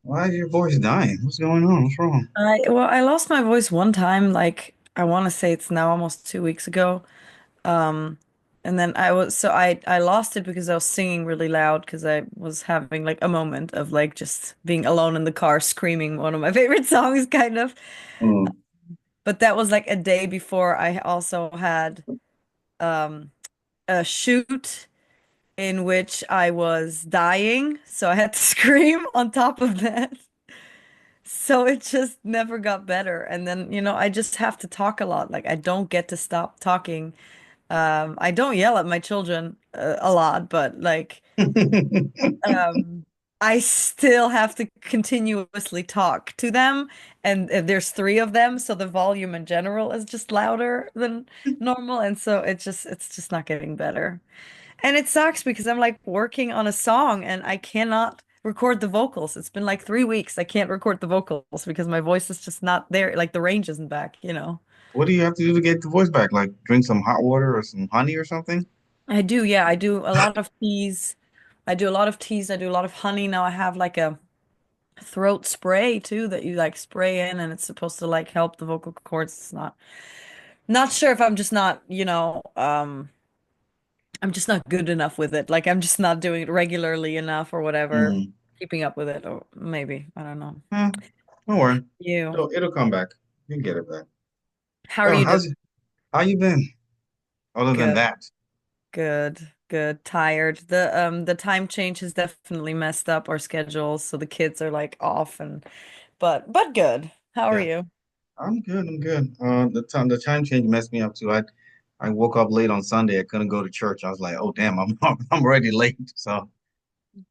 Why is your voice dying? What's going on? What's wrong? I lost my voice one time, like I want to say it's now almost 2 weeks ago. Um, and then I lost it because I was singing really loud because I was having like a moment of like just being alone in the car screaming one of my favorite songs, kind of. Mm. But that was like a day before I also had um a shoot in which I was dying, so I had to scream on top of that. So it just never got better. And then, I just have to talk a lot. Like I don't get to stop talking. I don't yell at my children a lot, but like um I still have to continuously talk to them. And there's three of them, so the volume in general is just louder than normal. And so it's just not getting better. And it sucks because I'm like working on a song and I cannot record the vocals. It's been like 3 weeks. I can't record the vocals because my voice is just not there. Like the range isn't back. What do you have to do to get the voice back? Like drink some hot water or some honey or something? I do, yeah. I do a lot of teas. I do a lot of teas. I do a lot of honey. Now I have like a throat spray too that you like spray in and it's supposed to like help the vocal cords. It's not sure if I'm just not, I'm just not good enough with it. Like I'm just not doing it regularly enough or whatever, Mm. keeping up with it, or maybe. I don't know. Eh, don't worry. You. It'll come back. You can get it back. How are Oh, you doing? how you been? Other than Good, that. good. Tired. The time change has definitely messed up our schedules, so the kids are like off and but good. How are Yeah. you? I'm good, I'm good. The time change messed me up too. I woke up late on Sunday. I couldn't go to church. I was like, oh damn, I'm already late. So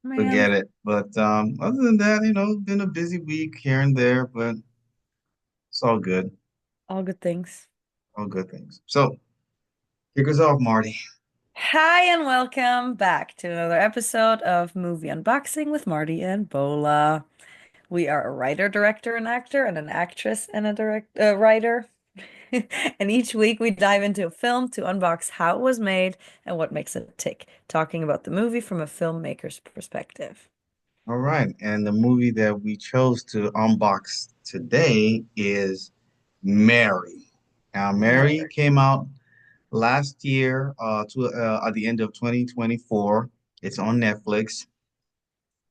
Man, forget it. But other than that, been a busy week here and there, but it's all good. all good things. All good things. So kick us off, Marty. Hi and welcome back to another episode of Movie Unboxing with Marty and Bola. We are a writer, director, and actor, and an actress and a writer. And each week we dive into a film to unbox how it was made and what makes it tick, talking about the movie from a filmmaker's perspective. All right. And the movie that we chose to unbox today is Mary. Now, Mary Mary. came out last year at the end of 2024. It's on Netflix,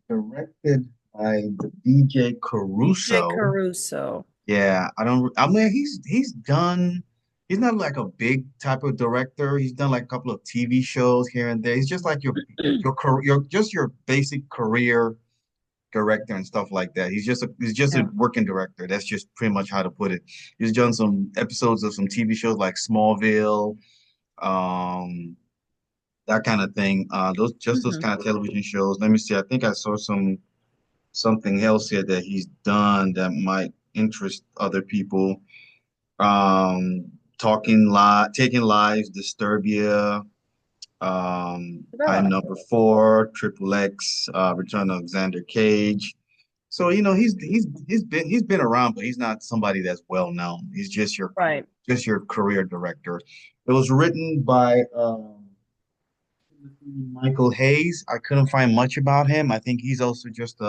directed by the DJ DJ Caruso. Caruso. Yeah, I mean he's not like a big type of director. He's done like a couple of TV shows here and there. He's just like your basic career director and stuff like that. He's just a Yeah. working director. That's just pretty much how to put it. He's done some episodes of some TV shows like Smallville, um, that kind of thing. Those Hmm. kind of television shows. Let me see. I think I saw something else here that he's done that might interest other people. Um, Taking Lives, Disturbia, I'm Really? Number Four, Triple X, Return of Xander Cage. So he's been around, but he's not somebody that's well known. He's Right. just your career director. It was written by Michael Hayes. I couldn't find much about him. I think he's also just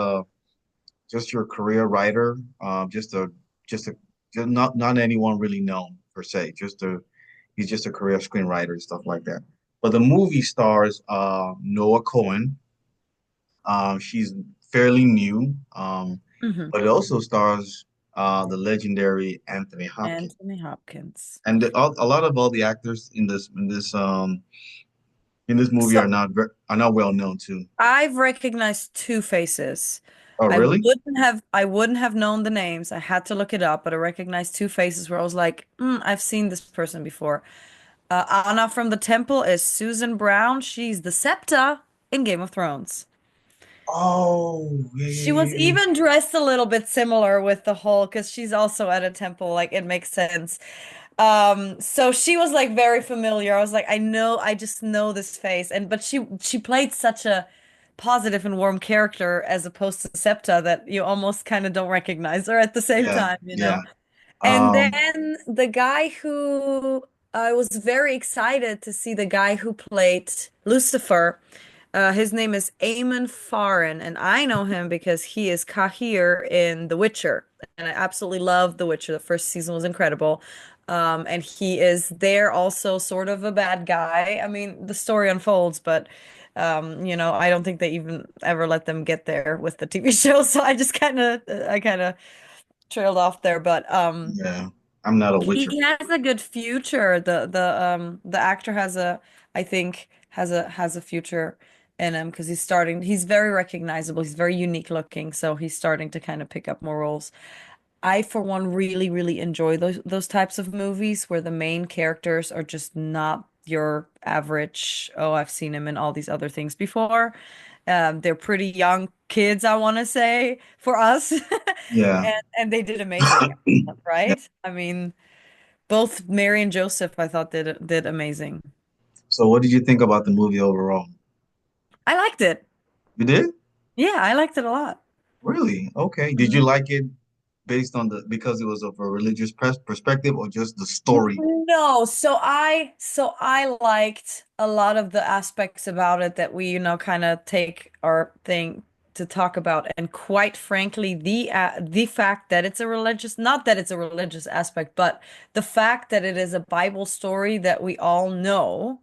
your career writer. Just a just not anyone really known per se. He's just a career screenwriter and stuff like that. But the movie stars Noah Cohen. She's fairly new, Hmm. but it also stars the legendary Anthony Hopkins. Anthony Hopkins. And a lot of all the actors in this movie So are not well known too. I've recognized two faces. Oh, really? I wouldn't have known the names. I had to look it up, but I recognized two faces where I was like, I've seen this person before. Anna from the Temple is Susan Brown. She's the Septa in Game of Thrones. Oh, yeah, She yeah, was yeah, yeah. even dressed a little bit similar with the whole, because she's also at a temple. Like it makes sense. So she was like very familiar. I was like, I just know this face. And but she played such a positive and warm character as opposed to Septa that you almost kind of don't recognize her at the same Yeah, time, you yeah. know? And Um, then the guy who I was very excited to see the guy who played Lucifer. His name is Eamon Farren, and I know him because he is Cahir in The Witcher, and I absolutely love The Witcher. The first season was incredible, and he is there also sort of a bad guy. I mean, the story unfolds, but I don't think they even ever let them get there with the TV show. So I kind of trailed off there, but Yeah, I'm not a Witcher he has a good future. The actor has a I think has a future in him because he's very recognizable. He's very unique looking, so he's starting to kind of pick up more roles. I, for one, really, really enjoy those types of movies where the main characters are just not your average, oh, I've seen him in all these other things before. They're pretty young kids, I want to say, for us. Yeah. And they did amazing, Yeah. right? I mean, both Mary and Joseph, I thought did amazing. So what did you think about the movie overall? I liked it. You did? Yeah, I liked it a lot. Really? Okay. Did you Mhm. like it based on the because it was of a religious perspective or just the story? No, so I liked a lot of the aspects about it that we, kind of take our thing to talk about. And quite frankly, the fact that it's a religious, not that it's a religious aspect, but the fact that it is a Bible story that we all know,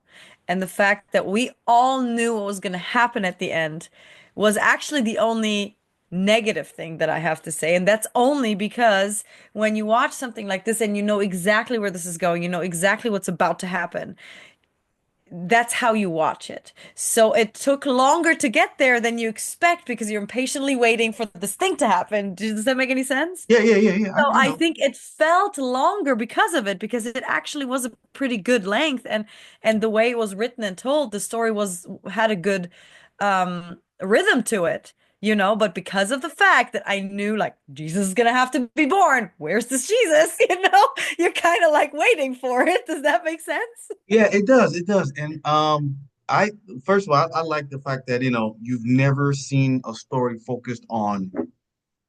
and the fact that we all knew what was going to happen at the end was actually the only negative thing that I have to say. And that's only because when you watch something like this and you know exactly where this is going, you know exactly what's about to happen, that's how you watch it. So it took longer to get there than you expect because you're impatiently waiting for this thing to happen. Does that make any sense? Yeah, yeah, yeah, yeah. So I think it felt longer because of it, because it actually was a pretty good length, and the way it was written and told, the story was had a good rhythm to it, but because of the fact that I knew like Jesus is gonna have to be born. Where's this Jesus? You're kind of like waiting for it. Does that make sense? Yeah, it does. It does. And I first of all, I like the fact that, you've never seen a story focused on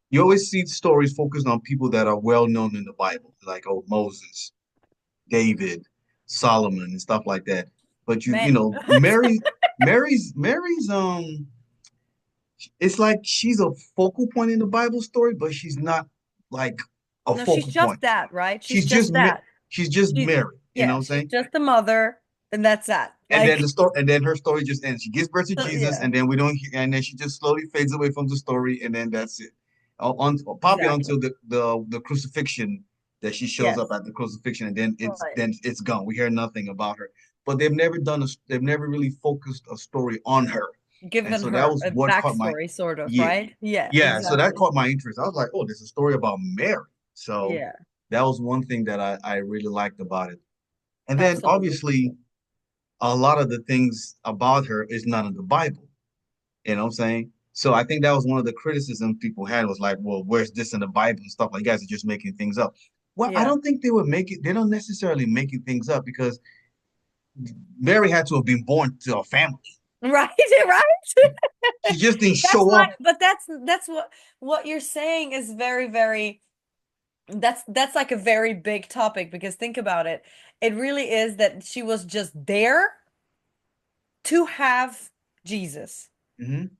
you always see stories focused on people that are well known in the Bible, like Moses, David, Solomon, and stuff like that. But Many. Mary's it's like she's a focal point in the Bible story, but she's not like a No, she's focal just point. that, right? She's She's just just that. she's just She, Mary, you know what yeah, I'm she's saying? just the mother, and that's that. And then Like, the story, and then her story just ends. She gives birth to Jesus, yeah, and then we don't, and then she just slowly fades away from the story, and then that's it. Probably exactly. until the crucifixion that she shows Yes. up at the crucifixion, and then Right. it's gone. We hear nothing about her. But they've never really focused a story on her, and Given so that her was a what caught my backstory, sort of, yeah right? Yeah, yeah. So that exactly. caught my interest. I was like, oh, there's a story about Mary. So Yeah, that was one thing that I really liked about it. And then absolutely. obviously a lot of the things about her is not in the Bible. You know what I'm saying? So I think that was one of the criticisms people had was like, well, where's this in the Bible and stuff like you guys are just making things up. Well, I Yeah. don't think they would make it, they don't necessarily making things up because Mary had to have been born to a family. Right, right. She just didn't That's show why, up. but that's what you're saying is very, very that's like a very big topic because think about it. It really is that she was just there to have Jesus. Mhm.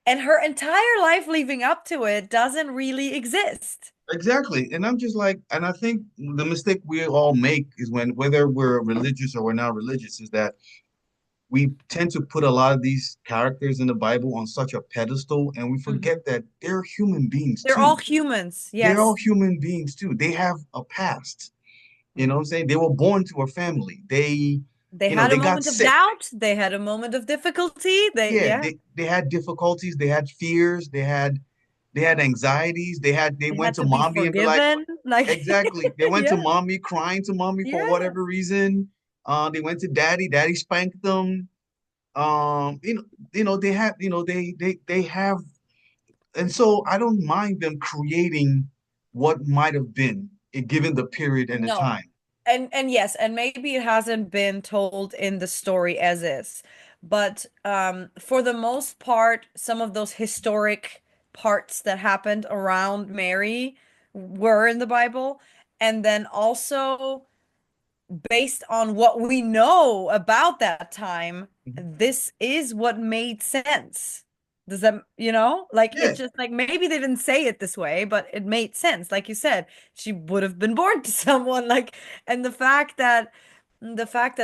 And her entire life leading up to it doesn't really exist. Exactly. And I'm just like, and I think the mistake we all make is when, whether we're religious or we're not religious, is that we tend to put a lot of these characters in the Bible on such a pedestal, and we Mhm. forget that they're human beings They're all too. humans. They're all Yes. human beings too. They have a past. You know what I'm Mhm. saying? They were born to a family. They had a They got moment of sick. doubt. They had a moment of difficulty. Yeah, Yeah, they had difficulties. They had fears. They had anxieties. They they went had to to be mommy and be like, forgiven. Like, exactly. They went to yeah, mommy, crying to mommy for yeah. whatever reason. They went to daddy. Daddy spanked them. You know, they have, they have, and so I don't mind them creating what might have been, given the period and the No. time. And yes, and maybe it hasn't been told in the story as is. But for the most part, some of those historic parts that happened around Mary were in the Bible. And then also based on what we know about that time, Mhm. this is what made sense. Does that, you know, like it Yeah, just like maybe they didn't say it this way, but it made sense. Like you said, she would have been born to someone like, and the fact that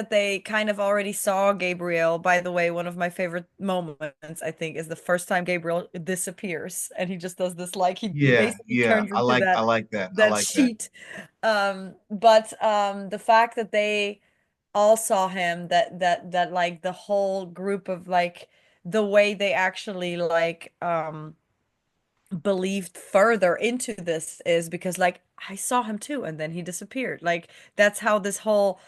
they kind of already saw Gabriel, by the way, one of my favorite moments, I think, is the first time Gabriel disappears and he just does this like he yeah, basically yeah. turns into I that like that. I that like that. sheet. But the fact that they all saw him, that like the whole group of like the way they actually like believed further into this is because like I saw him too and then he disappeared. Like that's how this whole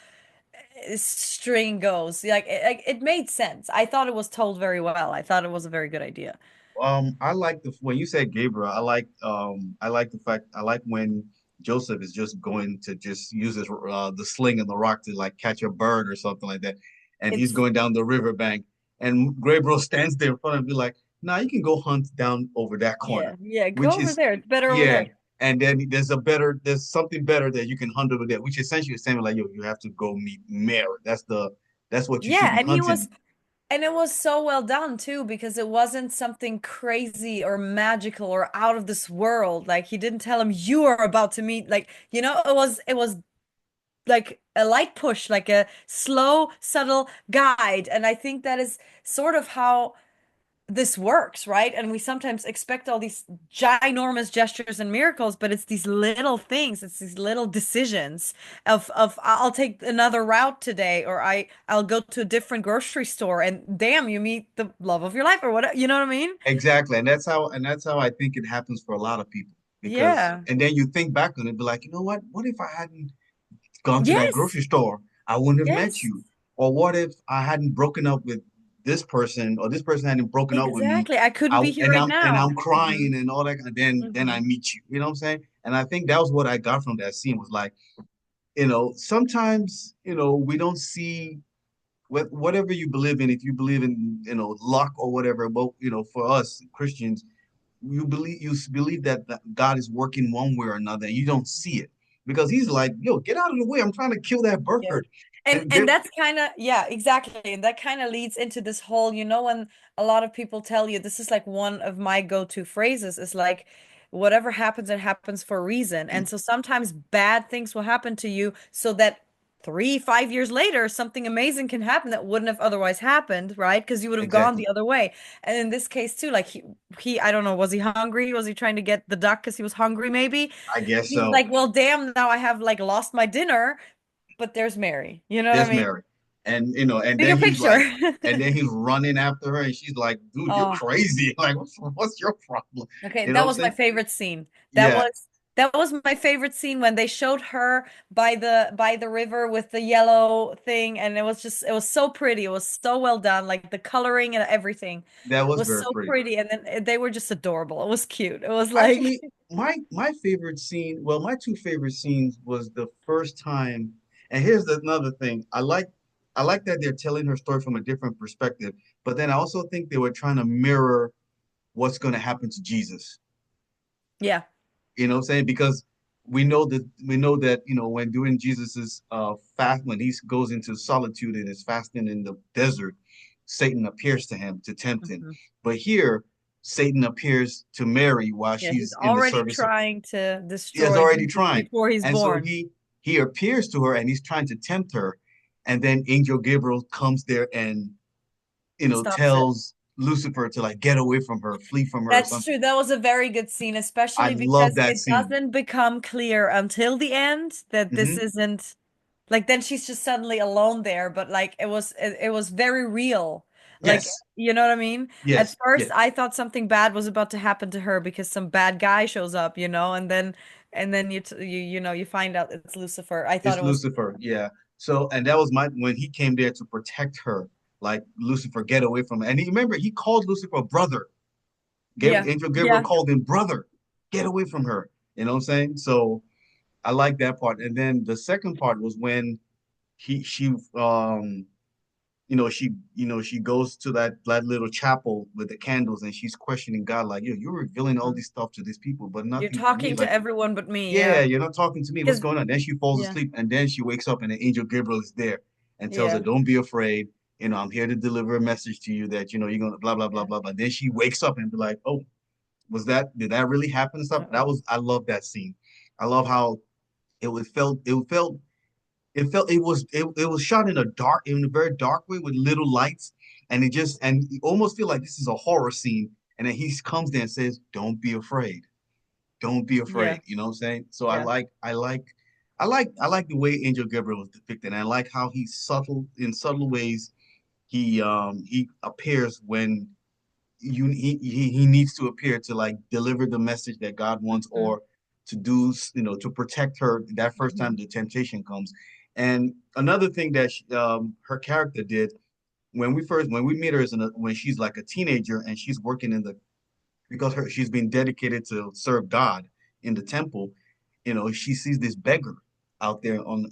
string goes. Like it made sense. I thought it was told very well. I thought it was a very good idea. I like the when you said Gabriel, I like the fact I like when Joseph is just going to just use his the sling and the rock to like catch a bird or something like that, and he's It's going down the riverbank, and Gabriel stands there in front of him and be like, "Nah, you can go hunt down over that yeah, corner," yeah, go which over is there. It's better over yeah, there. and then there's something better that you can hunt over there, which essentially is saying like, yo, you have to go meet Mary. That's what you should Yeah, be hunting. and it was so well done too because it wasn't something crazy or magical or out of this world. Like he didn't tell him you are about to meet like it was like a light push, like a slow, subtle guide. And I think that is sort of how this works, right? And we sometimes expect all these ginormous gestures and miracles, but it's these little things, it's these little decisions of I'll take another route today, or I'll go to a different grocery store, and damn, you meet the love of your life, or what, you know what I mean? Exactly. And that's how I think it happens for a lot of people. Because Yeah. and then you think back on it, be like, you know what? What if I hadn't gone to that Yes. grocery store? I wouldn't have met Yes. you. Or what if I hadn't broken up with this person or this person hadn't broken up with me? Exactly. I couldn't be here right And now. I'm crying and all that, and then I Hmm. meet you. You know what I'm saying? And I think that was what I got from that scene was like, sometimes, we don't see whatever you believe in, if you believe in, luck or whatever, but for us Christians, you believe that God is working one way or another, and you don't see it because He's like, "Yo, get out of the way! I'm trying to kill that Yeah. bird." And And that's kind of, yeah, exactly. And that kind of leads into this whole, when a lot of people tell you, this is like one of my go-to phrases is like, whatever happens, it happens for a reason. And so sometimes bad things will happen to you so that 3, 5 years later, something amazing can happen that wouldn't have otherwise happened, right? Because you would have gone exactly, the other way. And in this case too, like I don't know, was he hungry? Was he trying to get the duck because he was hungry, maybe? I guess He's so. like, well, damn, now I have like lost my dinner, but there's Mary. You know what I There's mean? Mary, and and Bigger then he's picture. like, and then he's running after her, and she's like, "Dude, you're Oh, crazy! Like, what's your problem?" okay. You know That what I'm was my saying? favorite scene. That Yeah, was that was my favorite scene when they showed her by the river with the yellow thing, and it was so pretty. It was so well done. Like the coloring and everything that was was very so pretty. pretty, and then they were just adorable. It was cute. It was like, Actually, my favorite scene, well, my two favorite scenes was the first time, and here's another thing. I like that they're telling her story from a different perspective, but then I also think they were trying to mirror what's going to happen to Jesus. yeah. You know what I'm saying? Because we know that, when during Jesus's fast, when he goes into solitude and is fasting in the desert, Satan appears to him to tempt him. Mhm. But here, Satan appears to Mary while Yeah, he's she's in the already service of trying to he has destroy already Jesus tried. before he's And so born. he appears to her and he's trying to tempt her. And then Angel Gabriel comes there and Stops it. tells Lucifer to like get away from her, flee from her or That's something. true. That was a very good scene, I especially love because that it scene. doesn't become clear until the end that this Hmm. isn't like then she's just suddenly alone there, but like it was very real. Like, Yes, you know what I mean? At yes, first yes. I thought something bad was about to happen to her because some bad guy shows up, and then you find out it's Lucifer. I thought It's it was Lucifer. Yeah. So, and that was when he came there to protect her, like Lucifer, get away from her. And he remember he called Lucifer brother. yeah. Angel Gabriel Yeah. called him brother. Get away from her. You know what I'm saying? So I like that part. And then the second part was when he she she goes to that little chapel with the candles and she's questioning God, like, yo, you're revealing all Mhm. this stuff to these people, but You're nothing to me. talking to Like, everyone but me. yeah, Yeah. you're not talking to me. What's Because, going on? Then she falls yeah. asleep and then she wakes up and the angel Gabriel is there and tells her, Yeah. don't be afraid. I'm here to deliver a message to you that, you're gonna blah, blah, blah, Yeah. blah, blah. Then she wakes up and be like, oh, did that really happen and stuff? Uh-oh. I love that scene. I love how it was shot in a very dark way with little lights, and you almost feel like this is a horror scene. And then he comes there and says, "Don't be afraid. Don't be Yeah. afraid." You know what I'm saying? So Yeah. I like the way Angel Gabriel was depicted. And I like how he's subtle in subtle ways. He appears when he needs to appear to like deliver the message that God wants, Hmm. or to do, to protect her that first Hmm. time the temptation comes. And another thing that her character did when we meet her when she's like a teenager and she's working in the because she's been dedicated to serve God in the temple. She sees this beggar out there on,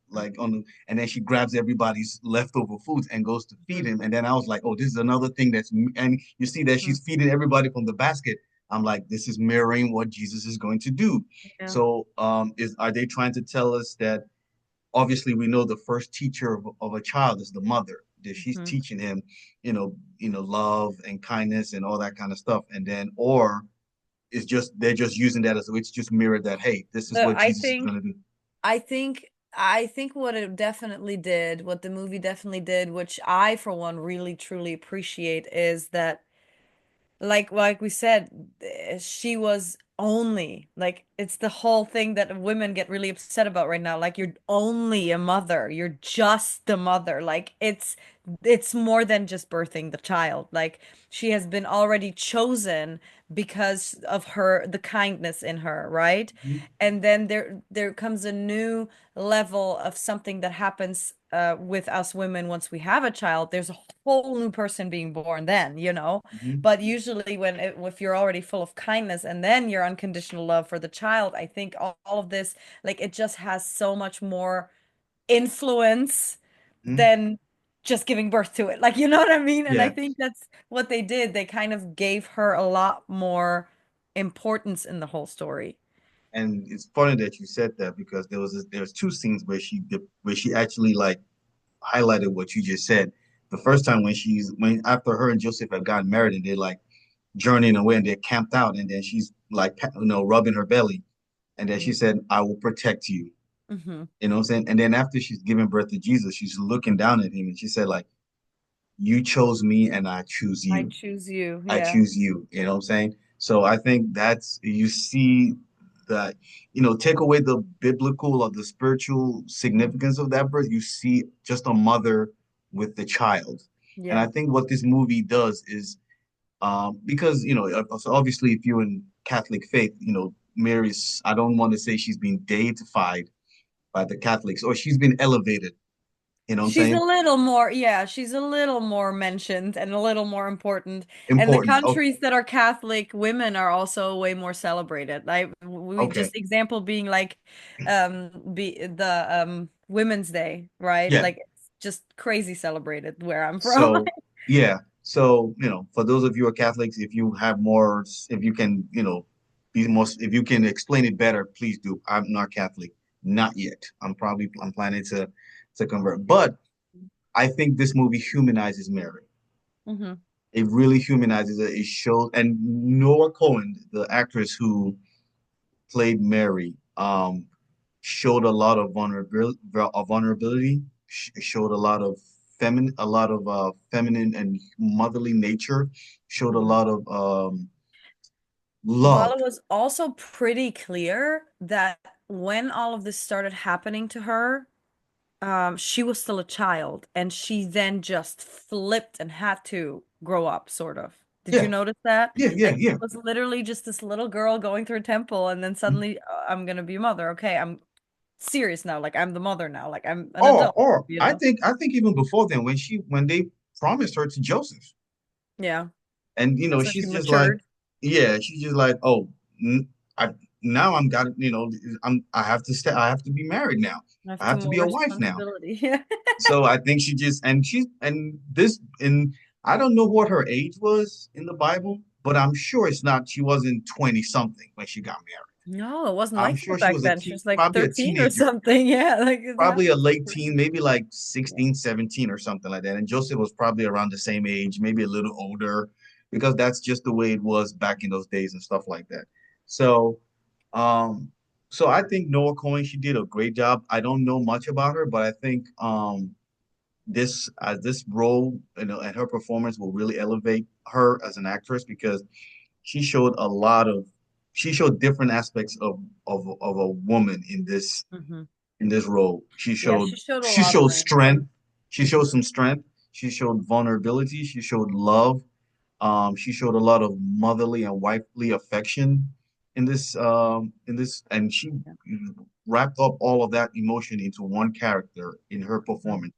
like on the, and then she grabs everybody's leftover foods and goes to feed him. And then I was like, oh, this is another thing and you see that Hmm. she's feeding everybody from the basket. I'm like, this is mirroring what Jesus is going to do. Yeah. So, are they trying to tell us that obviously we know the first teacher of a child is the mother, that she's Hmm. teaching him, love and kindness and all that kind of stuff. And then, or it's just, they're just using that as, it's just mirrored that, hey, this is So what Jesus is going to do. I think what it definitely did, what the movie definitely did, which I for one really truly appreciate, is that like we said, she was only like it's the whole thing that women get really upset about right now. Like you're only a mother, you're just a mother. Like it's more than just birthing the child. Like she has been already chosen because of the kindness in her, right? Mhm. And then there comes a new level of something that happens with us women once we have a child. There's a whole new person being born then, you know? Mhm. But usually if you're already full of kindness and then your unconditional love for the child, I think all of this, like it just has so much more influence Mhm. than just giving birth to it. Like, you know what I mean? And I Yeah. think that's what they did. They kind of gave her a lot more importance in the whole story. And it's funny that you said that because there's two scenes where she actually like highlighted what you just said. The first time when after her and Joseph had gotten married and they're like journeying away and they're camped out and then she's like rubbing her belly and then she said, I will protect you. Mm-hmm. You know what I'm saying? And then after she's giving birth to Jesus, she's looking down at him and she said, like, you chose me and I choose I you. choose you. I Yeah. choose you. You know what I'm saying? So I think that's, you see that, take away the biblical or the spiritual significance of that birth, you see just a mother with the child. And I Yeah. think what this movie does is, because, so obviously if you're in Catholic faith, Mary's, I don't want to say she's been deified by the Catholics or she's been elevated. You know what I'm She's a saying? little more, yeah, she's a little more mentioned and a little more important. And the Important. Oh, countries that are Catholic, women are also way more celebrated. Like we okay. just example being like be the Women's Day, right? Yeah. Like it's just crazy celebrated where I'm from. So, yeah. So, for those of you who are Catholics, if you have more, if you can, be more, if you can explain it better, please do. I'm not Catholic, not yet. I'm planning to convert. But I think this movie humanizes Mary. Hmm. It really humanizes it. It shows, and Noah Cohen, the actress who played Mary, showed a lot of vulnerability, showed a lot of feminine and motherly nature, showed a Hmm. lot of While love. it was also pretty clear that when all of this started happening to her, she was still a child and she then just flipped and had to grow up, sort of. Did you Yeah, notice that? yeah, yeah, Like she yeah. was literally just this little girl going through a temple and then Mhm. suddenly I'm gonna be a mother. Okay, I'm serious now. Like I'm the mother now. Like I'm an Or adult, or you I know? think I think even before then when they promised her to Joseph, Yeah. and That's when she she's just like, matured. yeah, she's just like, oh, n- I now I'm got I have to stay. I have to be married now. I have I to have to be more a wife now. responsibility. Yeah. So I think she just and she and this and I don't know what her age was in the Bible, but I'm sure it's not. She wasn't 20 something when she got married. No, it wasn't I'm like sure that she back was a then. She teen, was like probably a 13 or teenager, something. Yeah, like it probably a happens. late teen, maybe like Yeah. 16, 17 or something like that. And Joseph was probably around the same age, maybe a little older, because that's just the way it was back in those days and stuff like that. So, um, so I think Noah Cohen, she did a great job. I don't know much about her, but I think this role, and her performance will really elevate her as an actress because she showed a lot of she showed different aspects of a woman Hmm. in this role. Yeah, she showed a She lot of showed range. strength. She showed Hmm. some strength. She showed vulnerability. She showed love. She showed a lot of motherly and wifely affection and she Yeah. wrapped up all of that emotion into one character in her Mhm. performance.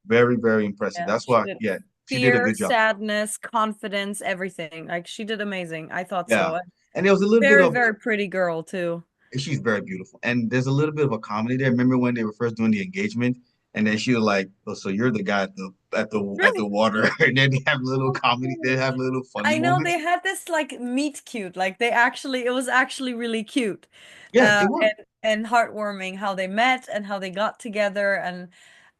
Very, very impressive. Yeah, That's she why, did yeah, she did a fear, good job. sadness, confidence, everything. Like she did amazing. I thought Yeah. so. And there was a little bit Very, of very pretty girl too. she's very beautiful. And there's a little bit of a comedy there. Remember when they were first doing the engagement? And then she was like, "Oh, so you're the guy at the water." And then they have little comedy, they have little funny I know moments. they had this like meet cute, like it was actually really cute, Yeah, it was. and heartwarming how they met and how they got together, and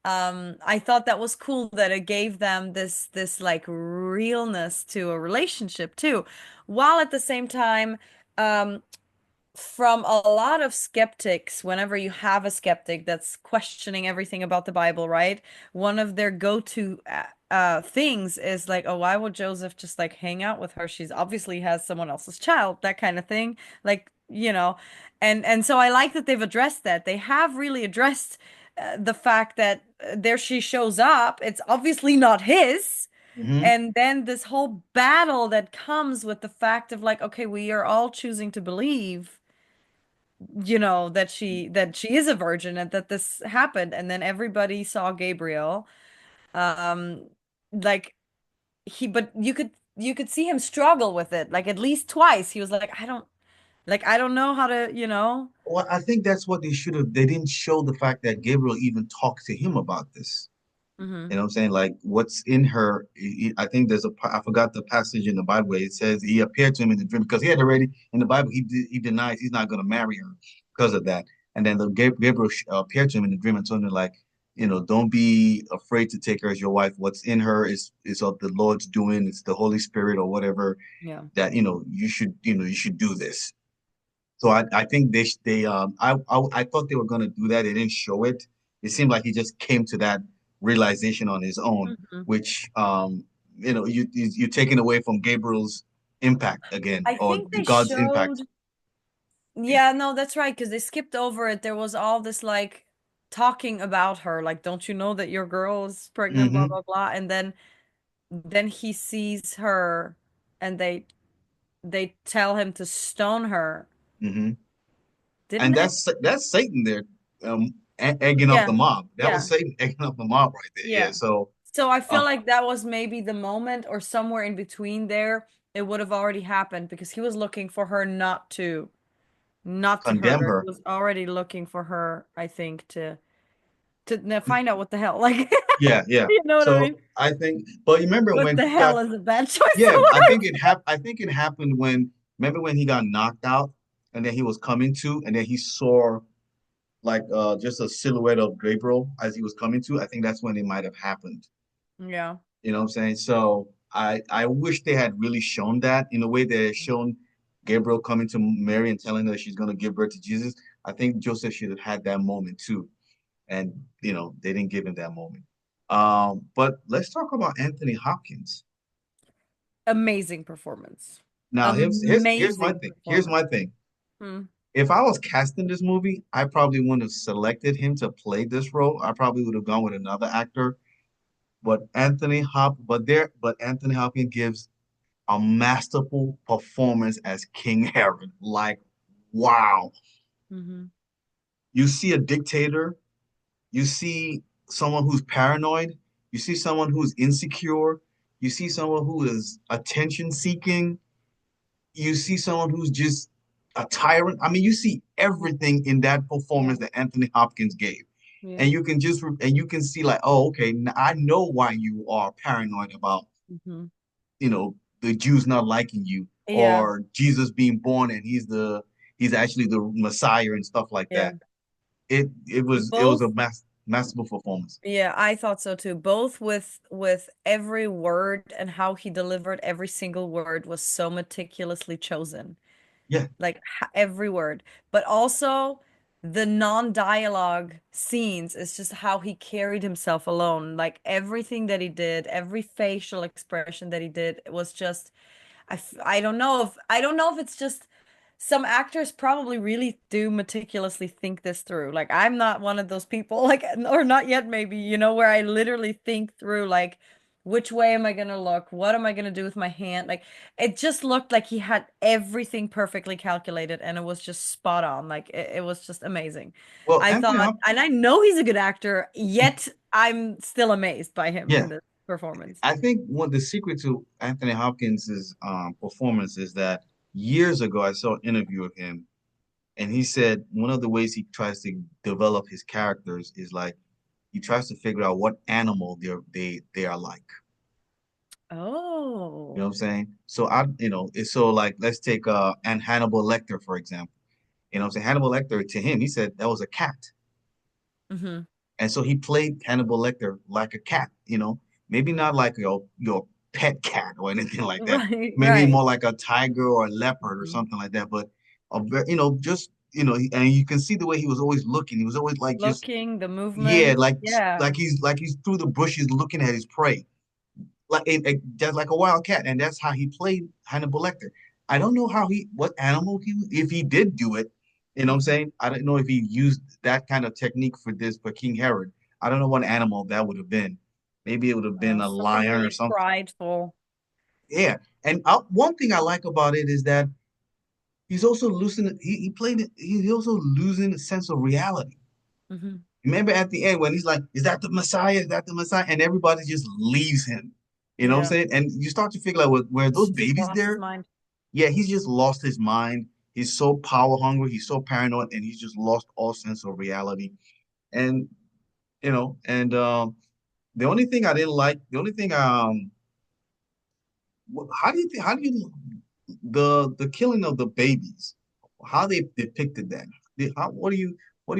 I thought that was cool that it gave them this like realness to a relationship too, while at the same time, um, from a lot of skeptics, whenever you have a skeptic that's questioning everything about the Bible, right? One of their go-to things is like, oh, why would Joseph just like hang out with her? She's obviously has someone else's child, that kind of thing. Like, and so I like that they've addressed that. They have really addressed the fact that there she shows up. It's obviously not his. Hmm. And then this whole battle that comes with the fact of like, okay, we are all choosing to believe that she is a virgin and that this happened, and then everybody saw Gabriel, um like but you could see him struggle with it, like at least twice he was like, I don't know how to. Well, I think that's what they should have. They didn't show the fact that Gabriel even talked to him about this. Hmm. You know what I'm saying? Like what's in her. I think I forgot the passage in the Bible where it says he appeared to him in the dream because he had already in the Bible he denies he's not going to marry her because of that. And then Gabriel appeared to him in the dream and told him like, don't be afraid to take her as your wife. What's in her is of the Lord's doing. It's the Holy Spirit or whatever Yeah. that you should do this. So I think I thought they were going to do that. They didn't show it. It seemed like he just came to that realization on his own, Hmm. which you're taking away from Gabriel's impact again, I or think they God's impact. showed. Yeah, no, that's right, because they skipped over it. There was all this like talking about her, like, don't you know that your girl is pregnant, blah Hmm. blah blah. And then he sees her, and they tell him to stone her. Hmm. Didn't And it? that's Satan there, egging up the Yeah, mob. That was yeah, Satan egging up the mob right there. Yeah. yeah. So, So I uh, feel like that was maybe the moment, or somewhere in between there, it would have already happened, because he was looking for her not to hurt condemn her. He her. was already looking for her, I think, to find out what the hell, like, Yeah, yeah. you know what I So mean? I think, but you remember What when the he got hell is a bad choice Yeah, of words? I think it happened when remember when he got knocked out and then he was coming to and then he saw like just a silhouette of Gabriel as he was coming to. I think that's when it might have happened. Yeah. You know what I'm saying? So I wish they had really shown that in a way they had shown Gabriel coming to Mary and telling her she's gonna give birth to Jesus. I think Joseph should have had that moment too. And they didn't give him that moment. But let's talk about Anthony Hopkins. Amazing performance. Now here's my Amazing thing. Here's performance. my thing. Hmm. If I was casting this movie, I probably wouldn't have selected him to play this role. I probably would have gone with another actor. But Anthony Hopkins gives a masterful performance as King Herod. Like, wow. Hmm. You see a dictator, you see someone who's paranoid, you see someone who's insecure, you see someone who is attention seeking, you see someone who's just a tyrant. I mean, you see everything in that performance Yeah. that Anthony Hopkins gave. And Yeah. you can just and you can see like, oh, okay, I know why you are paranoid about, Hmm. the Jews not liking you, Yeah. or Jesus being born and he's actually the Messiah and stuff like Yeah. that. It was a Both. masterful performance. Yeah, I thought so too. Both with every word and how he delivered every single word was so meticulously chosen. Yeah. Like every word, but also the non-dialogue scenes is just how he carried himself alone. Like everything that he did, every facial expression that he did was just I don't know if it's just some actors probably really do meticulously think this through. Like I'm not one of those people, like or not yet maybe, where I literally think through like which way am I gonna look? What am I gonna do with my hand? Like it just looked like he had everything perfectly calculated and it was just spot on. Like it was just amazing. Well, I Anthony thought, Hopkins, and I know he's a good actor, yet I'm still amazed by him yeah. in this performance. I think one the secret to Anthony Hopkins's performance is that years ago I saw an interview of him, and he said one of the ways he tries to develop his characters is like he tries to figure out what animal they are like. You know Oh. what I'm saying? So it's so like let's take and Hannibal Lecter, for example. You know what I'm saying? Hannibal Lecter, to him, he said that was a cat. Hmm. And so he played Hannibal Lecter like a cat, maybe not like your pet cat or anything like that. Right, Maybe right. more like a tiger or a leopard or Mhm. something like that. But just and you can see the way he was always looking. He was always like just, Looking, the yeah, movement. like Yeah. he's through the bushes looking at his prey, just like a wild cat. And that's how he played Hannibal Lecter. I don't know what animal if he did do it. You know what I'm Mhm. saying? I don't know if he used that kind of technique for King Herod. I don't know what animal that would have been. Maybe it would have been a Something lion or really something. prideful. Yeah. And one thing I like about it is that he's also losing. He played it. He's also losing a sense of reality. Hmm. Remember at the end when he's like, "Is that the Messiah? Is that the Messiah?" And everybody just leaves him. You know what I'm Yeah. saying? And you start to figure out, were those Just babies lost his there? mind. Yeah, he's just lost his mind. He's so power hungry. He's so paranoid, and he's just lost all sense of reality. And the only thing I didn't like, the only thing how do you think? How do you the killing of the babies? How they depicted that? What do you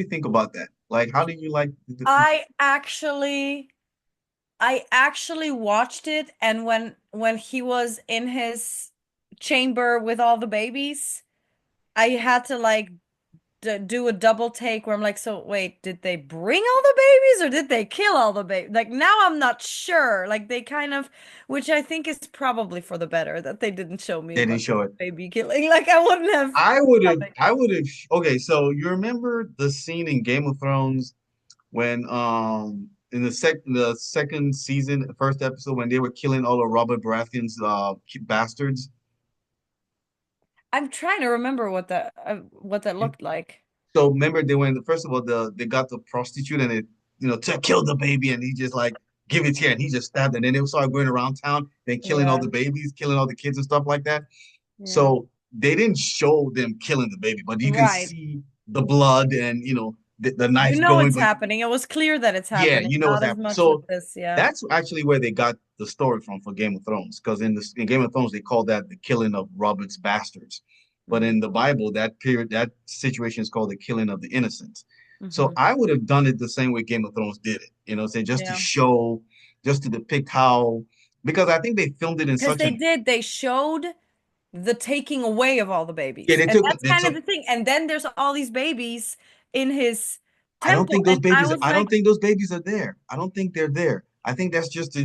think about that? Like, how do you like the I actually I actually watched it and when he was in his chamber with all the babies, I had to like d do a double take where I'm like, so wait, did they bring all the babies or did they kill all the babies? Like now I'm not sure. Like they kind of, which I think is probably for the better that they didn't show me a they didn't bunch of show it? baby killing. Like I wouldn't have. I would have. Okay, so you remember the scene in Game of Thrones when in the second season, first episode, when they were killing all of Robert Baratheon's bastards. I'm trying to remember what that looked like. So remember they went first of all they got the prostitute and it to kill the baby, and he just like give it here, and he just stabbed, and then they started going around town then killing all Yeah, the babies, killing all the kids and stuff like that. yeah. So they didn't show them killing the baby, but you can Right. see the blood and the You knives know going, it's but happening. It was clear that it's yeah, happening, you know what's not as happening. much with So this. Yeah. that's actually where they got the story from for Game of Thrones, because in Game of Thrones they call that the killing of Robert's bastards, but Hmm. in the Bible that situation is called the killing of the innocent. So Hmm. I would have done it the same way Game of Thrones did it, say Yeah. just to depict how, because I think they filmed it in Because such they an, did, they showed the taking away of all the yeah, babies. they And took that's they kind of took. the thing. And then there's all these babies in his I don't temple. think those And I babies. was I don't like, think those babies are there. I don't think they're there. I think that's just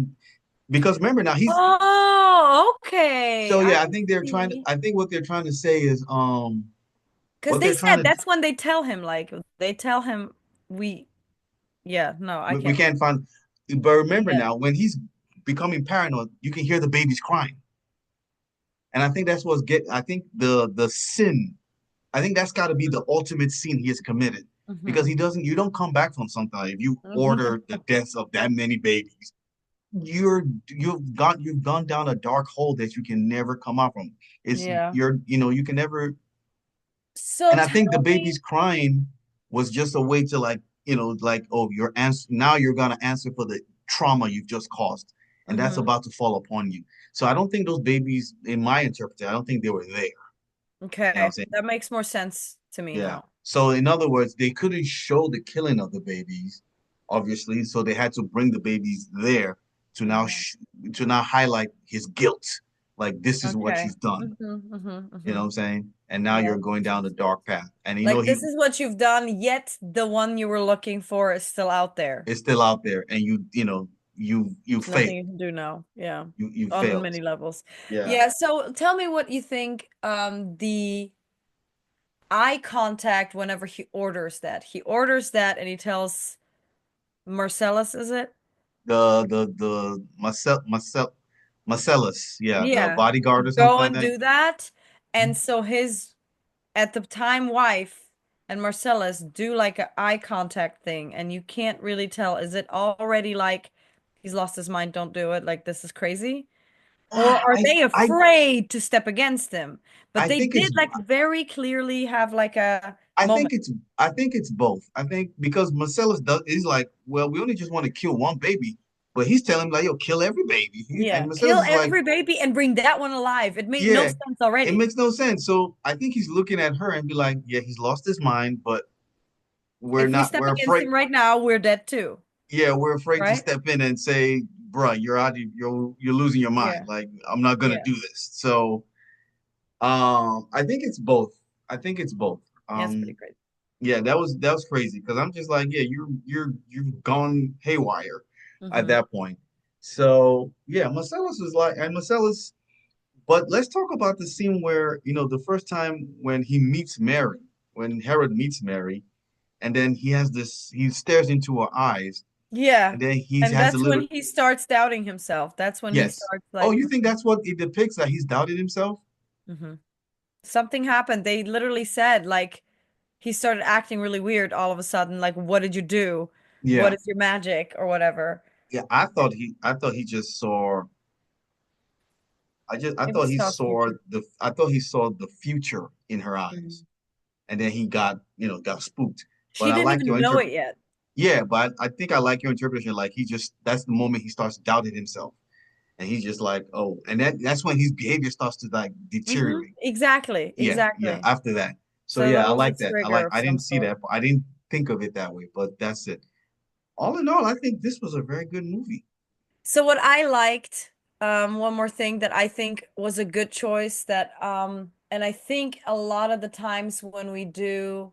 because remember now he's. oh, okay. So I yeah, I think they're trying to. see. I think what they're trying to say is Because what they they're trying said to. that's when they tell him, like, they tell him, we, yeah, no, I We can't. can't find. But remember Yeah. now, when he's becoming paranoid, you can hear the babies crying, and I think that's what's get. I think the sin. I think that's got to be the ultimate sin he has committed, because Hmm. he doesn't. You don't come back from something like if you Hmm. order the deaths of that many babies. You've gone down a dark hole that you can never come out from. It's Yeah. you can never. So And I think the tell baby's me, crying was just a way to like, like, oh, you're answer now you're gonna answer for the trauma you've just caused, and that's hmm about to fall upon you. So I don't think those babies, in my interpretation, I don't think they were there. You know what I'm okay, saying? that makes more sense to me Yeah. now. So in other words, they couldn't show the killing of the babies, obviously. So they had to bring the babies there to now Hmm to now highlight his guilt. Like this is what Okay. you've done. You know what I'm saying? And now Yeah, you're going down the dark path. And like he this is what you've done, yet the one you were looking for is still out there. is still out there, and you There's nothing failed. you can do now. Yeah, You on failed. many levels. Yeah. Yeah, so tell me what you think the eye contact whenever he orders that. He orders that and he tells Marcellus, is it? The Marcellus, yeah, the Yeah, to bodyguard or go something like and that. do that. And so his at the time wife and Marcellus do like a eye contact thing, and you can't really tell, is it already like he's lost his mind, don't do it, like this is crazy? Or Ah, are they afraid to step against him? But I they think did it's like very clearly have like a I think moment. it's I think it's both. I think because Marcellus does is like, well, we only just want to kill one baby, but he's telling him like, yo, kill every baby. And Yeah, Marcellus kill is like, every baby and bring that one alive. It made no yeah, sense it already. makes no sense. So I think he's looking at her and be like, yeah, he's lost his mind, but If we step we're against afraid. him right now, we're dead too, Yeah, we're afraid to right? step in and say, bruh, you're losing your mind. Yeah, Like, I'm not gonna yeah, do this. So I think it's both. I think it's both. yeah. It's pretty crazy. Yeah, that was crazy because I'm just like, yeah, you've gone haywire at Hmm that point. So yeah, Marcellus was like, and Marcellus, but let's talk about the scene where, the first time when he meets Mary, when Herod meets Mary, and then he stares into her eyes, Yeah, and then he and has a that's little, when he starts doubting himself. That's when he yes. starts Oh, like, you think that's what it depicts, that he's doubted himself? mhm. Something happened. They literally said like he started acting really weird all of a sudden. Like, what did you do? What Yeah. is your magic or whatever? Yeah, I thought he just saw Maybe he saw his future. I thought he saw the future in her eyes. Mhm. And then he got spooked. But She I didn't like even your know interpret. it yet. Yeah, but I think I like your interpretation. Like that's the moment he starts doubting himself. And he's just like, oh, and that's when his behavior starts to like deteriorate. Exactly, Yeah, yeah, exactly. after that. So So there yeah, I was a like that. trigger of I some didn't see sort. that. I didn't think of it that way, but that's it. All in all, I think this was a very good movie. So what I liked, one more thing that I think was a good choice that, and I think a lot of the times when we do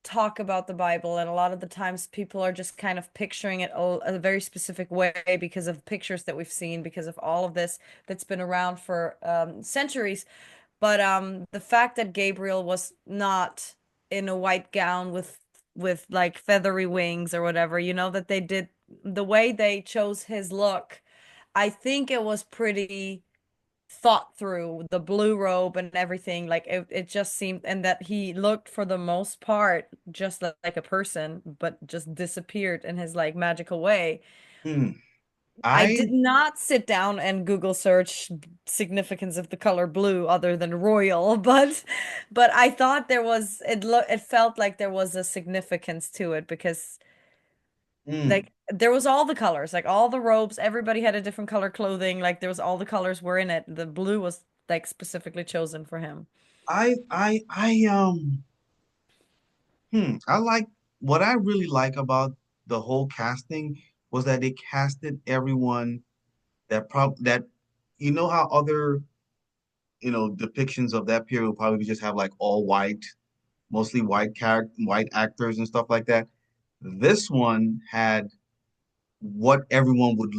talk about the Bible, and a lot of the times people are just kind of picturing it a very specific way because of pictures that we've seen, because of all of this that's been around for centuries. But the fact that Gabriel was not in a white gown with like feathery wings or whatever, that they did the way they chose his look, I think it was pretty thought through, the blue robe and everything. Like it just seemed, and that he looked for the most part just like a person, but just disappeared in his like magical way. Hmm. I I did not sit down and Google search significance of the color blue other than royal, but I thought it felt like there was a significance to it because hmm. like there was all the colors, like all the robes, everybody had a different color clothing, like there was all the colors were in it. The blue was like specifically chosen for him. I like what I really like about the whole casting was that they casted everyone that how other depictions of that period would probably just have like all white, mostly white actors and stuff like that. This one had what everyone would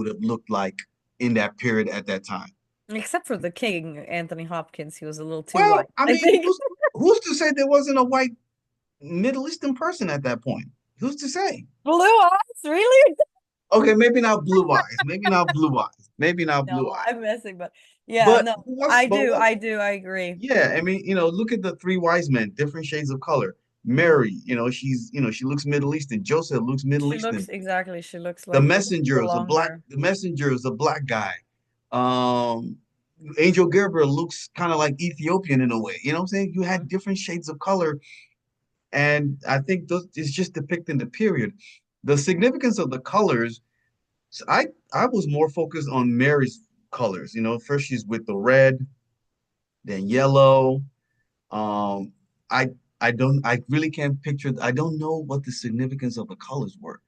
have looked like in that period at that time. Except for the king, Anthony Hopkins, he was a little too Well, white, I I mean, think. who's to say there wasn't a white Middle Eastern person at that point? Who's to say? Blue eyes, really? Okay, maybe not blue eyes. Maybe not blue eyes. Maybe not blue No, eyes. I'm messing, but yeah, But no, what's I but do, what? I agree. Yeah, I mean, look at the three wise men, different shades of color. Mhm. Mary, she looks Middle Eastern. Joseph looks Middle She looks Eastern. exactly, she looks like The long messenger is a hair. black guy. Um, Angel Gabriel looks kind of like Ethiopian in a way. You know what I'm saying? You had different shades of color, and I think those it's just depicting the period. The significance of the colors, so I was more focused on Mary's colors. You know, first she's with the red, then yellow. Um, I I really can't picture. I don't know what the significance of the colors were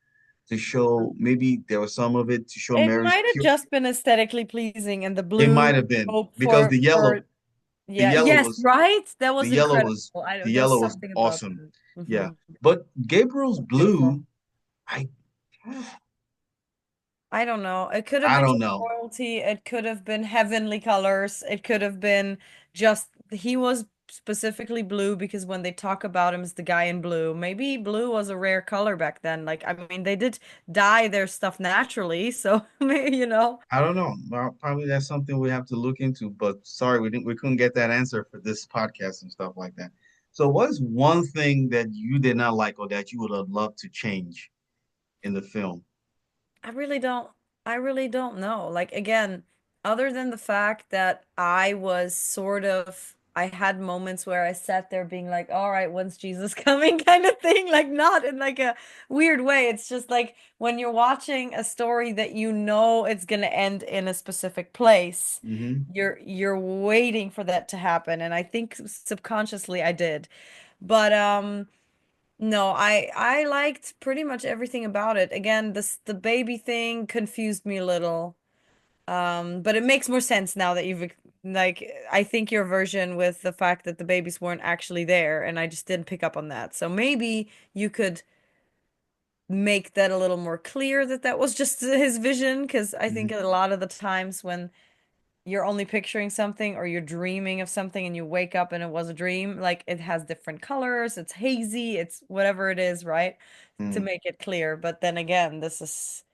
to show. Maybe there was some of it to show It Mary's might have pure. just been aesthetically pleasing, and the It blue might have been hope because for the yeah, yellow yes, was right? That the was yellow incredible. was I the don't, there was yellow was something about awesome. that. Yeah, Mhm. but Gabriel's Beautiful. blue, I I don't know. It could have I been don't just know. royalty. It could have been heavenly colors. It could have been just he was specifically blue because when they talk about him as the guy in blue, maybe blue was a rare color back then. Like, I mean, they did dye their stuff naturally, so you know. I don't know. Well, probably that's something we have to look into. But sorry, we couldn't get that answer for this podcast and stuff like that. So, what's one thing that you did not like or that you would have loved to change in the film? I really don't I really don't know. Like again, other than the fact that I was sort of I had moments where I sat there being like, all right, when's Jesus coming kind of thing, like not in like a weird way. It's just like when you're watching a story that you know it's gonna end in a specific place, Hmm. you're waiting for that to happen. And I think subconsciously I did. But no, I liked pretty much everything about it. Again, this the baby thing confused me a little. But it makes more sense now that like I think your version with the fact that the babies weren't actually there and I just didn't pick up on that. So maybe you could make that a little more clear that that was just his vision because I think Hmm. a lot of the times when you're only picturing something or you're dreaming of something and you wake up and it was a dream, like it has different colors, it's hazy, it's whatever it is, right? To Hmm. make it clear. But then again, this is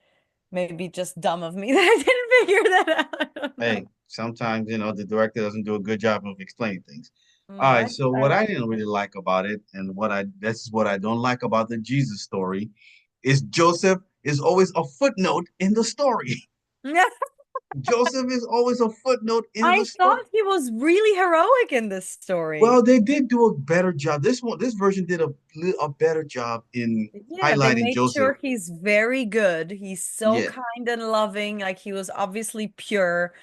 maybe just dumb of me that I didn't figure that out. I don't know. Hey, sometimes the director doesn't do a good job of explaining things. All No, right, so I what I like didn't it. really like about it, and this is what I don't like about the Jesus story, is Joseph is always a footnote in the story. Yeah, Joseph is always a footnote in the I story. thought he was really heroic in this story. Well, they did do a better job. This version did a better job in Yeah, they highlighting made Joseph. sure he's very good. He's so Yeah, kind and loving. Like he was obviously pure.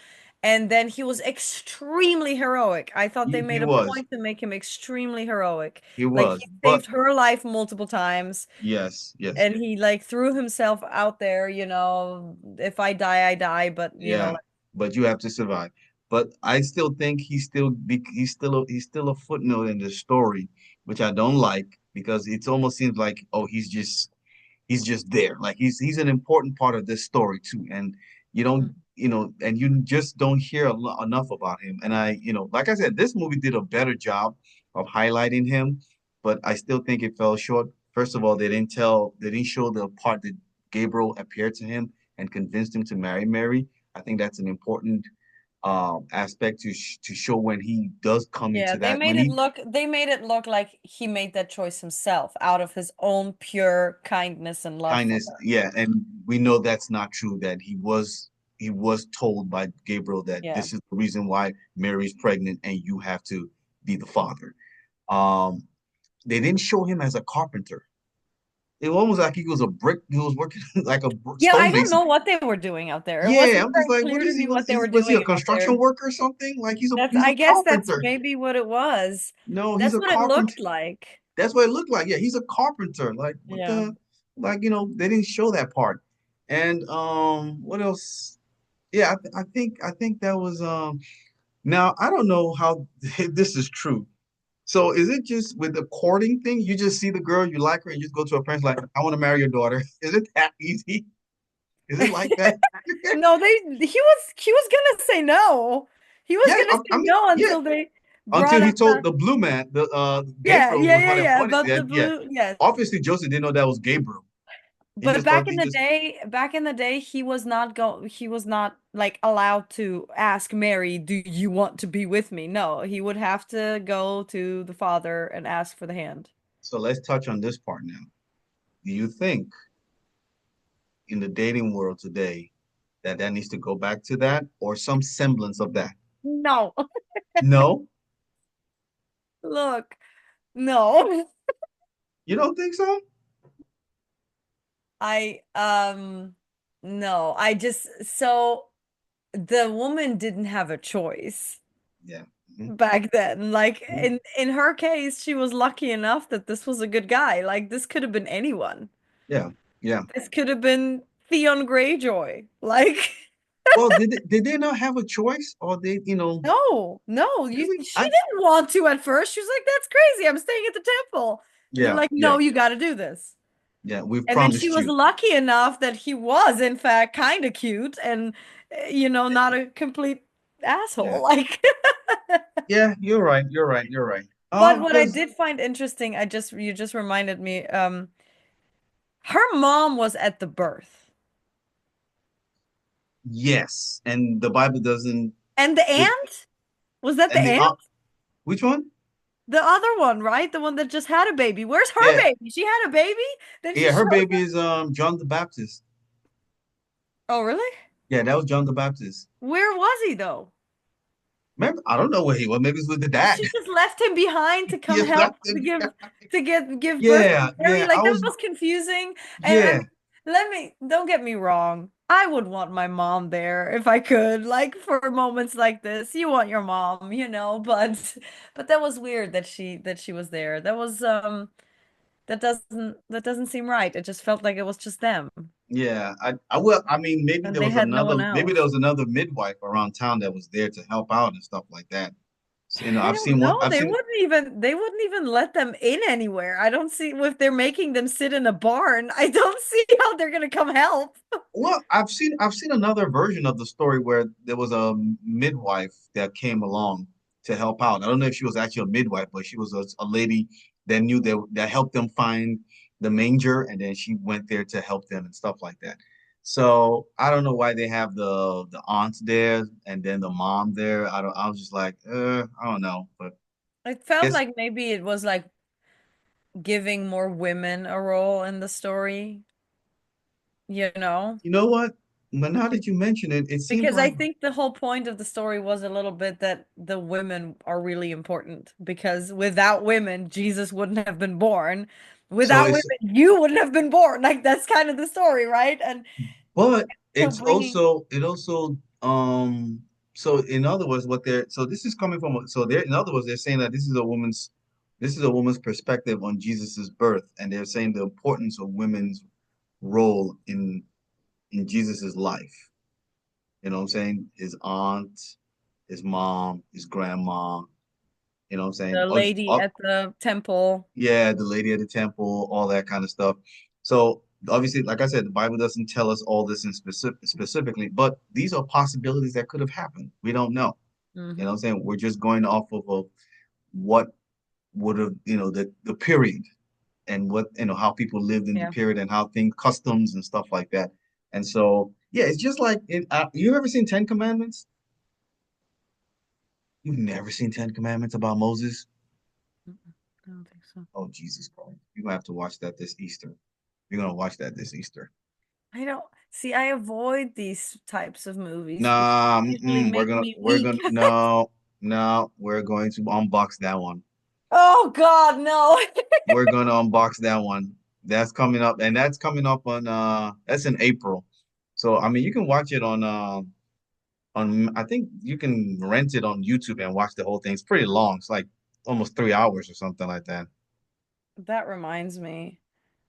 And then he was extremely heroic. I thought they he made a was. point to make him extremely heroic. He Like was. he But saved her life multiple times yes, yes. and he like threw himself out there, if I die, I die, but Yeah, but you have to survive. But I still think he's still a footnote in the story, which I don't like because it almost seems like, oh, he's just there. Like he's an important part of this story too. And you don't, Mhm. and you just don't hear enough about him. And like I said, this movie did a better job of highlighting him, but I still think it fell short. First of all, they didn't show the part that Gabriel appeared to him and convinced him to marry Mary. I think that's an important aspect to show when he does come Yeah, into that when he they made it look like he made that choice himself out of his own pure kindness and love for kindness, her. yeah, and we know that's not true. That he was told by Gabriel that Yeah. this is the reason why Mary's pregnant and you have to be the father. Um, they didn't show him as a carpenter. It was almost like he was a brick. He was working like a Yeah, I don't stonemason. know what they were doing out there. It Yeah, wasn't I'm just very like, what clear to is he? me what they were Was he a doing out construction there. worker or something? Like That's, he's a I guess that's carpenter. maybe what it was. No, he's That's a what it carpenter. looked like. That's what it looked like. Yeah, he's a carpenter. Like what Yeah. the like, they didn't show that part. And what else? Yeah, I think that was now I don't know how this is true. So is it just with the courting thing? You just see the girl, you like her, and you just go to her parents like, I want to marry your daughter. Is it that easy? Is it like that? No, he was gonna say no. He was Yeah, gonna I say mean, no yeah. until they Until brought he up told the the blue man, the yeah, Gabriel yeah, was yeah, what yeah. important. About Yeah, the yeah. blue, yes. Obviously, Joseph didn't know that was Gabriel. He But just thought he just back in the day, he was not like allowed to ask Mary, "Do you want to be with me?" No, he would have to go to the father and ask for the hand. so let's touch on this part now. Do you think in the dating world today that needs to go back to that or some semblance of that? No. No, Look, no. you don't think so? I no, I just so the woman didn't have a choice Yeah. Mhm. back then. Like Mhm. in her case, she was lucky enough that this was a good guy. Like this could have been anyone. Yeah. Yeah. This could have been Theon Greyjoy. Like Well, did they not have a choice, or they, no, no, really? she didn't want to at first. She was like, "That's crazy. I'm staying at the temple." And they're Yeah, like, yeah, "No, you got to do this." yeah. We've And then she promised was you. lucky enough that he was, in fact, kind of cute and, not a complete Yeah, asshole. Like, yeah. You're right. You're right. You're right. but what I Because did find interesting, you just reminded me, her mom was at the birth. yes, and the Bible doesn't. And the It, aunt? Was that the and the aunt? which one? The other one, right? The one that just had a baby. Where's her Yeah, baby? She had a baby? Then she yeah. Her shows baby up. is John the Baptist. Oh, really? Yeah, that was John the Baptist. Where was he though? Remember, I don't know where he was. Maybe it's with the Well, dad. she just left him behind to He come just left help him. to give birth Yeah, to Mary. yeah. Like that was confusing. And I Yeah, mean, don't get me wrong. I would want my mom there if I could, like for moments like this. You want your mom, but that was weird that she was there. That doesn't seem right. It just felt like it was just them yeah. I will. I mean, and they had no one maybe there else. was another midwife around town that was there to help out and stuff like that. So, I I've don't seen one. know. I've seen. They wouldn't even let them in anywhere. I don't see if they're making them sit in a barn. I don't see how they're gonna come help. Well, I've seen another version of the story where there was a midwife that came along to help out. I don't know if she was actually a midwife, but she was a lady that knew that helped them find the manger, and then she went there to help them and stuff like that. So I don't know why they have the aunt there and then the mom there. I don't. I was just like, I don't know, but It felt guess like maybe it was like giving more women a role in the story, you know? you know what? But now that you mention it, it seems Because I like think the whole point of the story was a little bit that the women are really important because without women, Jesus wouldn't have been born. so. Without women, you wouldn't have been born. Like that's kind of the story, right? And But so bringing, it also so in other words what they're so this is coming from so they're in other words they're saying that this is a woman's perspective on Jesus's birth, and they're saying the importance of women's role in Jesus's life. You know what I'm saying? His aunt, his mom, his grandma, you know what I'm saying? the lady at the temple. Yeah, the lady at the temple, all that kind of stuff. So obviously, like I said, the Bible doesn't tell us all this in specifically, but these are possibilities that could have happened. We don't know. You know what Hmm. I'm saying? We're just going off of what would have, the period and what, how people lived in the Yeah. period and how things, customs and stuff like that. And so, yeah, it's just like, you ever seen Ten Commandments? You've never seen Ten Commandments about Moses? Mm-mm, I don't think so. Oh, Jesus Christ. You're gonna have to watch that this Easter. You're gonna watch that this Easter. I don't see. I avoid these types of movies because Nah, they usually make me we're weak. gonna, no, no, we're going to unbox that one. Oh God, no. We're gonna unbox that one. That's coming up, and that's coming up on, that's in April. So, I mean, you can watch it I think you can rent it on YouTube and watch the whole thing. It's pretty long. It's like almost 3 hours or something like that. That reminds me.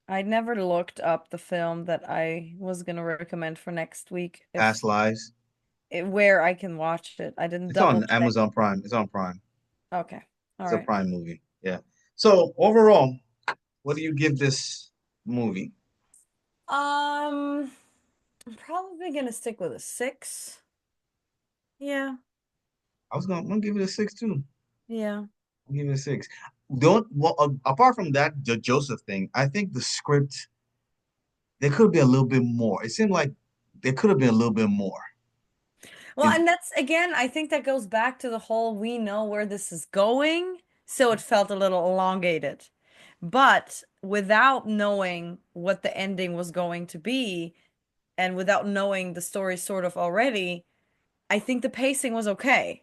I never looked up the film that I was gonna recommend for next week Past if Lives. where I can watch it. I didn't It's double on check. Amazon Prime. It's on Prime. Okay. All It's a right. Prime movie. Yeah. So overall, what do you give this movie? Um, I'm probably gonna stick with a 6. Yeah. I'm gonna give it a 6 too. Yeah. I'll give it a 6. Don't well, apart from that, the Joseph thing, I think the script there could be a little bit more. It seemed like there could have been a little bit more. Well, And and that's again, I think that goes back to the whole we know where this is going, so it felt a little elongated. But without knowing what the ending was going to be, and without knowing the story sort of already, I think the pacing was okay.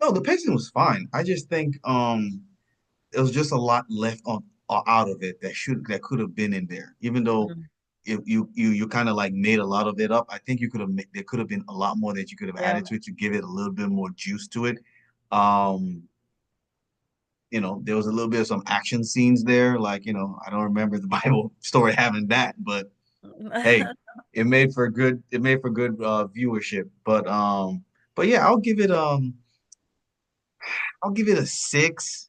No, the pacing was fine. I just think it was just a lot left on out of it that could have been in there. Even though Mm. if you kind of like made a lot of it up, I think you could have there could have been a lot more that you could have Yeah. added to it to give it a little bit more juice to it. Um, there was a little bit of some action scenes there. Like, I don't remember the Bible story having that, but hey, it made for good viewership. But yeah, I'll give it a 6.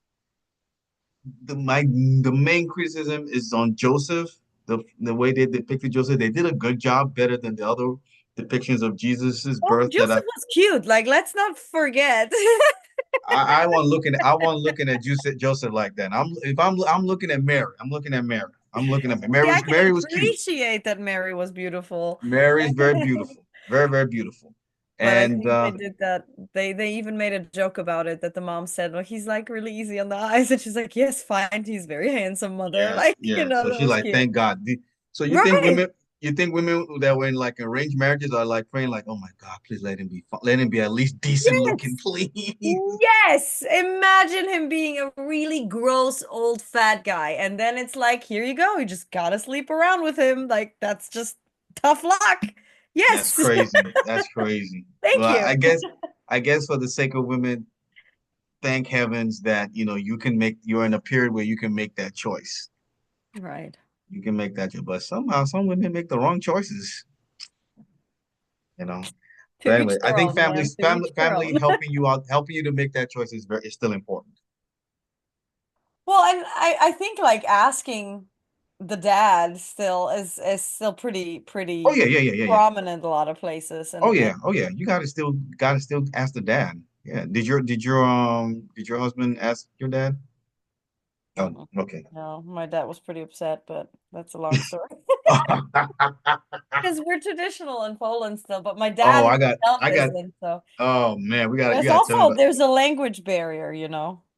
The main criticism is on Joseph. The way they depicted Joseph, they did a good job, better than the other depictions of Jesus's Oh, birth that Joseph was cute. Like, let's not forget. I wasn't looking at Joseph like that. I'm looking at Mary. I'm looking at Mary. I'm looking at Mary. See, I can Mary was cute. appreciate that Mary was beautiful. Mary is very beautiful. Very, very beautiful. But I And think they did that. They even made a joke about it that the mom said, "Well, he's like really easy on the eyes," and she's like, "Yes, fine, he's very handsome, mother." yes, Like, yes. So that she's was like, cute. thank God. So Right. you think women that were in like arranged marriages are like praying like, oh my God, please let him be at least decent looking, Yes. please. Yes. Imagine him being a really gross old fat guy. And then it's like, here you go. You just gotta sleep around with him. Like, that's just tough luck. That's Yes. crazy. That's crazy. Thank Well, you. I guess for the sake of women, thank heavens that you're in a period where you can make that choice. Right. You can make that choice. But somehow some women make the wrong choices, you know. To But anyway, each I their think own, man. To each their family own. helping you out, helping you to make that choice is still important. Well, and I think like asking the dad still is still Oh pretty yeah, yeah, yeah, yeah, yeah. prominent a lot of places Oh and yeah, oh yeah. You gotta still ask the dad. Yeah. Did your husband ask your dad? Oh, mm-mm. okay. No, my dad was pretty upset, but that's a long story. Because we're traditional in Poland still, but my Oh, dad himself I got. isn't. So Oh man, you there's gotta tell me also about. there's a language barrier.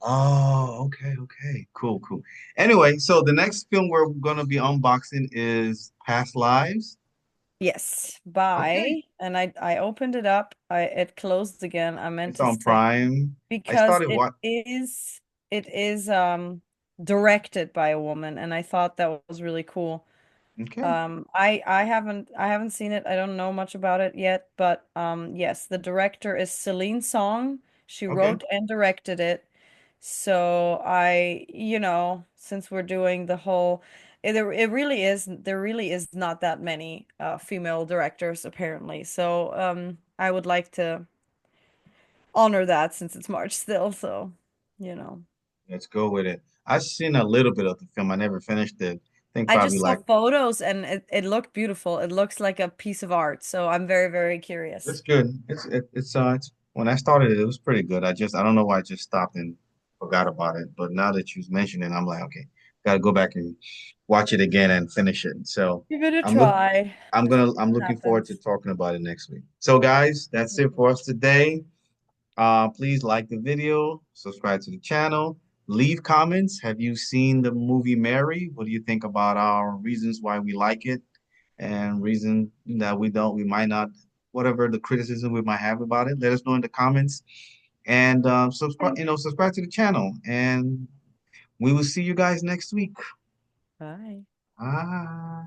Oh, okay, okay, cool, cool. Anyway, so the next film we're gonna be unboxing is Past Lives. Yes, Okay, bye. And I opened it up. It closed again. I meant it's to on say Prime. I because started what? it is directed by a woman, and I thought that was really cool. Okay, I haven't seen it. I don't know much about it yet, but yes, the director is Celine Song. She okay, wrote and directed it. So since we're doing the whole there really is not that many female directors apparently. So I would like to honor that since it's March still, so you know. let's go with it. I've seen a little bit of the film. I never finished it. I think I probably just saw like photos and it looked beautiful. It looks like a piece of art, so I'm very, very curious. it's good. It's when I started it, it was pretty good. I don't know why I just stopped and forgot about it. But now that you mentioned it, I'm like, okay, gotta go back and watch it again and finish it. So Give it a I'm look try. I'm What looking forward to happens? talking about it next week. So guys, that's it for us today. Please like the video, subscribe to the channel, leave comments. Have you seen the movie Mary? What do you think about our reasons why we like it and reason that we don't, we might not, whatever the criticism we might have about it, let us know in the comments. And subscribe to the channel. And we will see you guys next week. Bye. Bye.